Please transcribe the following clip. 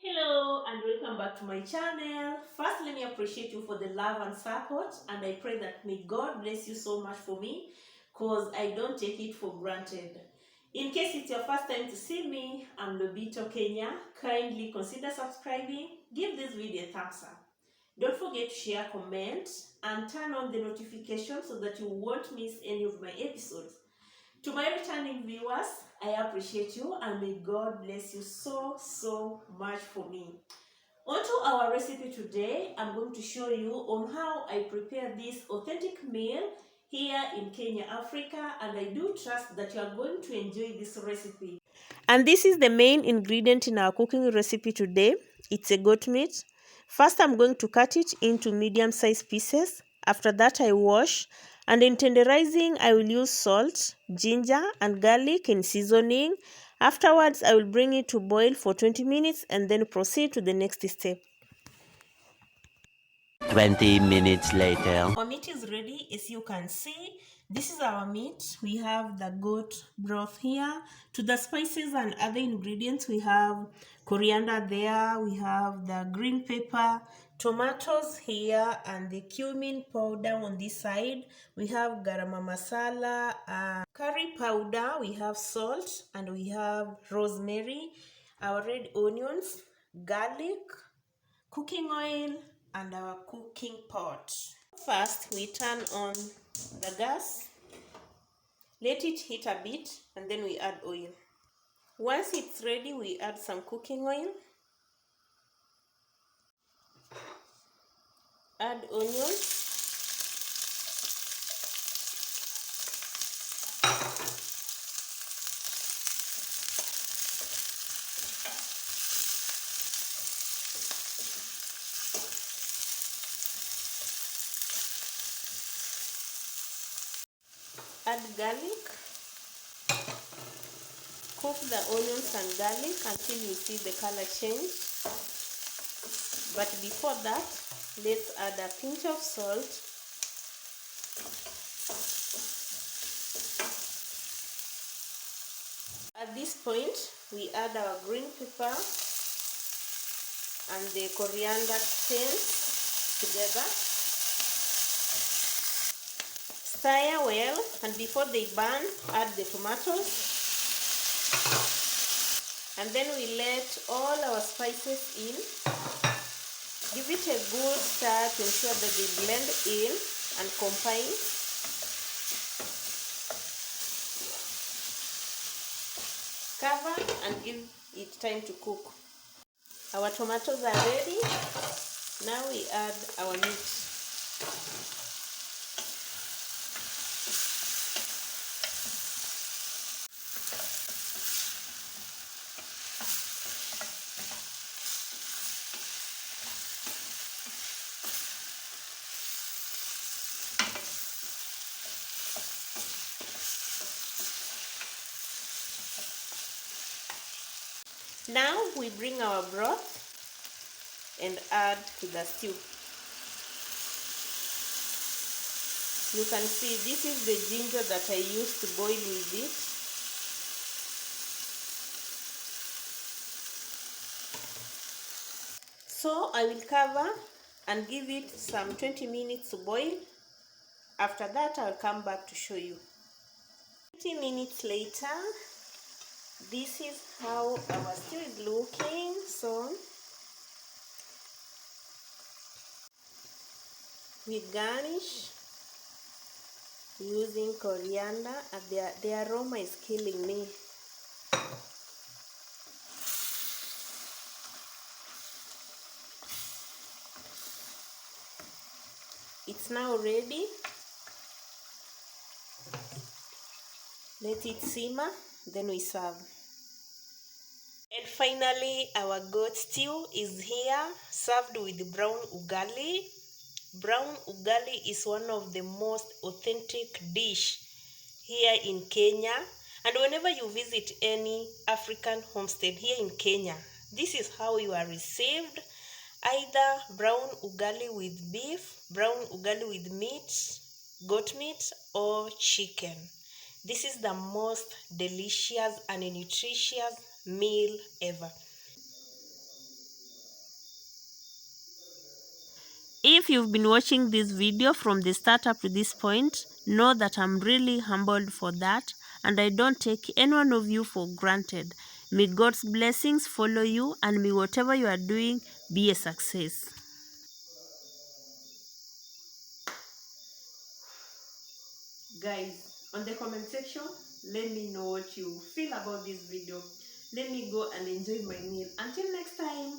Hello and welcome back to my channel. First, let me appreciate you for the love and support, and I pray that may God bless you so much for me because I don't take it for granted. In case it's your first time to see me, I'm Lobito Kenya. Kindly consider subscribing, give this video a thumbs up. Don't forget to share, comment, and turn on the notification so that you won't miss any of my episodes. To my returning viewers, I appreciate you and may God bless you so much for me. On to our recipe today, I'm going to show you on how I prepare this authentic meal here in Kenya, Africa, and I do trust that you are going to enjoy this recipe. And this is the main ingredient in our cooking recipe today. It's a goat meat. First, I'm going to cut it into medium-sized pieces. After that, I wash. And in tenderizing, I will use salt, ginger, and garlic in seasoning. Afterwards, I will bring it to boil for 20 minutes and then proceed to the next step. 20 minutes later. Our meat is ready. As you can see, this is our meat. We have the goat broth here. To the spices and other ingredients, we have coriander there, we have the green pepper, tomatoes here, and the cumin powder on this side. We have garam masala, curry powder, we have salt, and we have rosemary, our red onions, garlic, cooking oil, and our cooking pot. First, we turn on the gas, let it heat a bit, and then we add oil. Once it's ready, we add some cooking oil, add onions, add garlic, cook the onions and garlic until you see the color change. But before that, let's add a pinch of salt, at this point we add our green pepper and the coriander stems together. Stir well, and before they burn, add the tomatoes, and then we let all our spices in. Give it a good stir to ensure that they blend in and combine. Cover and give it time to cook. Our tomatoes are ready. Now we add our meat. Now we bring our broth and add to the stew. You can see this is the ginger that I used to boil with it. So I will cover and give it some 20 minutes to boil. After that, I'll come back to show you. 20 minutes later, this is how our stew is looking. So we garnish using coriander, and the aroma is killing me. It's now ready. Let it simmer, then we serve. And finally, our goat stew is here, served with brown ugali. Brown ugali is one of the most authentic dish here in Kenya. And whenever you visit any African homestead here in Kenya, this is how you are received. Either brown ugali with beef, brown ugali with meat, goat meat, or chicken. This is the most delicious and nutritious meal ever. If you've been watching this video from the start up to this point, know that I'm really humbled for that, and I don't take any one of you for granted. May God's blessings follow you, and may whatever you are doing be a success. Guys, on the comment section, let me know what you feel about this video. Let me go and enjoy my meal. Until next time.